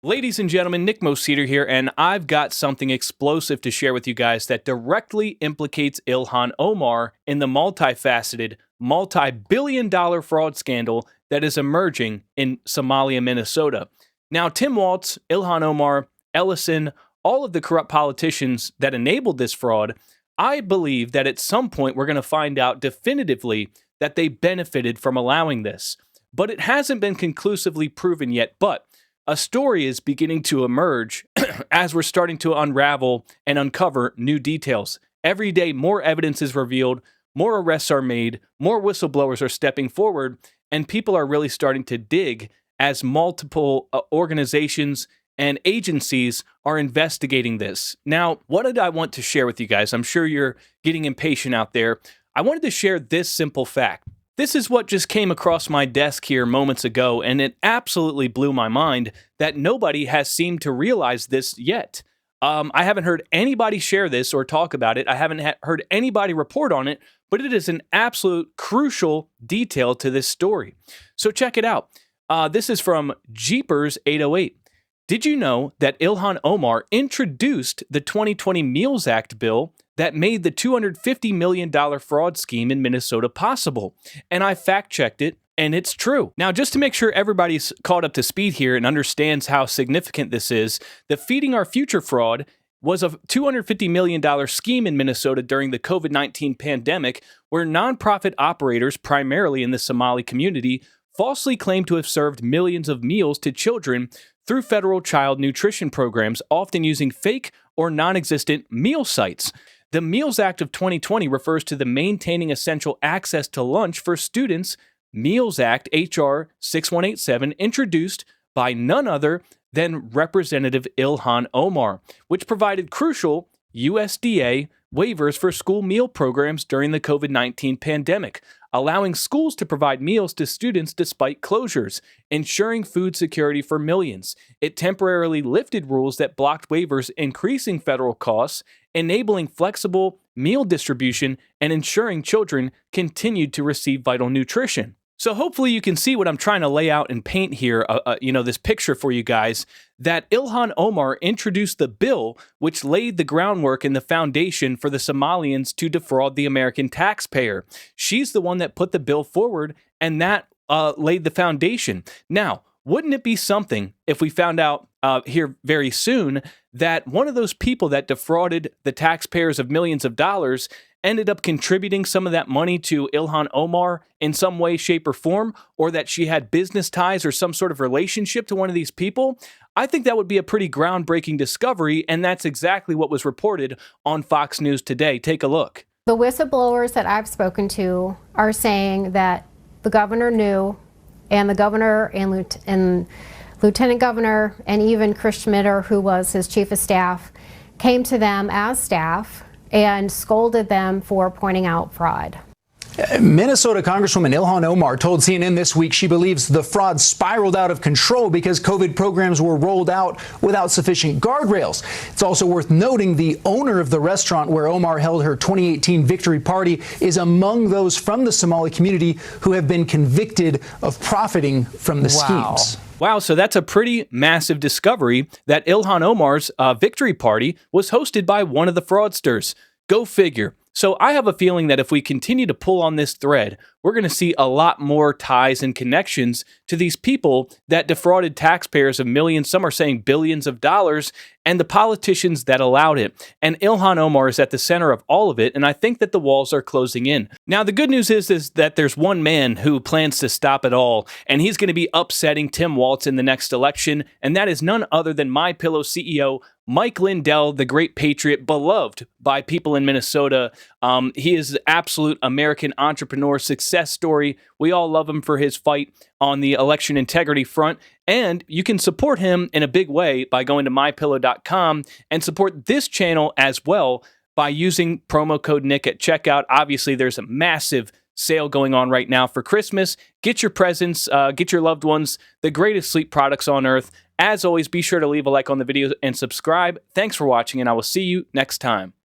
Ladies and gentlemen, Nick Moseder here, and I've got something explosive to share with you guys that directly implicates Ilhan Omar in the multifaceted, multi-billion-dollar fraud scandal that is emerging in Somalia, Minnesota. Now, Tim Walz, Ilhan Omar, Ellison, all of the corrupt politicians that enabled this fraud, I believe that at some point we're going to find out definitively that they benefited from allowing this. But it hasn't been conclusively proven yet, but a story is beginning to emerge as we're starting to unravel and uncover new details. Every day, more evidence is revealed, more arrests are made, more whistleblowers are stepping forward, and people are really starting to dig as multiple organizations and agencies are investigating this. Now, what did I want to share with you guys? I'm sure you're getting impatient out there. I wanted to share this simple fact. This is what just came across my desk here moments ago, and it absolutely blew my mind that nobody has seemed to realize this yet. I haven't heard anybody share this or talk about it. I haven't heard anybody report on it, but it is an absolute crucial detail to this story. So check it out. This is from Jeepers 808. Did you know that Ilhan Omar introduced the 2020 Meals Act bill that made the $250 million fraud scheme in Minnesota possible? And I fact-checked it, and it's true. Now, just to make sure everybody's caught up to speed here and understands how significant this is, the Feeding Our Future fraud was a $250 million scheme in Minnesota during the COVID-19 pandemic, where nonprofit operators, primarily in the Somali community, falsely claimed to have served millions of meals to children through federal child nutrition programs, often using fake or non-existent meal sites. The Meals Act of 2020 refers to the Maintaining Essential Access to Lunch for Students Meals Act, H.R. 6187, introduced by none other than Representative Ilhan Omar, which provided crucial USDA waivers for school meal programs during the COVID-19 pandemic, allowing schools to provide meals to students despite closures, ensuring food security for millions. It temporarily lifted rules that blocked waivers, increasing federal costs, enabling flexible meal distribution, and ensuring children continued to receive vital nutrition. So hopefully you can see what I'm trying to lay out and paint here, this picture for you guys, that Ilhan Omar introduced the bill which laid the groundwork and the foundation for the Somalians to defraud the American taxpayer. She's the one that put the bill forward, and that laid the foundation. Now, wouldn't it be something if we found out here very soon that one of those people that defrauded the taxpayers of millions of dollars ended up contributing some of that money to Ilhan Omar in some way, shape, or form, or that she had business ties or some sort of relationship to one of these people? I think that would be a pretty groundbreaking discovery, and that's exactly what was reported on Fox News today. Take a look. The whistleblowers that I've spoken to are saying that the governor knew, and the governor and lieutenant governor and even Chris Schmitter, who was his chief of staff, came to them as staff and scolded them for pointing out fraud. Minnesota Congresswoman Ilhan Omar told CNN this week she believes the fraud spiraled out of control because COVID programs were rolled out without sufficient guardrails. It's also worth noting the owner of the restaurant where Omar held her 2018 victory party is among those from the Somali community who have been convicted of profiting from the schemes. Wow, so that's a pretty massive discovery that Ilhan Omar's victory party was hosted by one of the fraudsters. Go figure. So I have a feeling that if we continue to pull on this thread, we're going to see a lot more ties and connections to these people that defrauded taxpayers of millions, some are saying billions of dollars, and the politicians that allowed it. And Ilhan Omar is at the center of all of it, and I think that the walls are closing in. Now, the good news is that there's one man who plans to stop it all, and he's going to be upsetting Tim Walz in the next election, and that is none other than MyPillow CEO Mike Lindell, the great patriot, beloved by people in Minnesota. He is an absolute American entrepreneur success story. We all love him for his fight on the election integrity front. And you can support him in a big way by going to MyPillow.com and support this channel as well by using promo code Nick at checkout. Obviously, there's a massive sale going on right now for Christmas. Get your presents, get your loved ones the greatest sleep products on earth. As always, be sure to leave a like on the video and subscribe. Thanks for watching, and I will see you next time.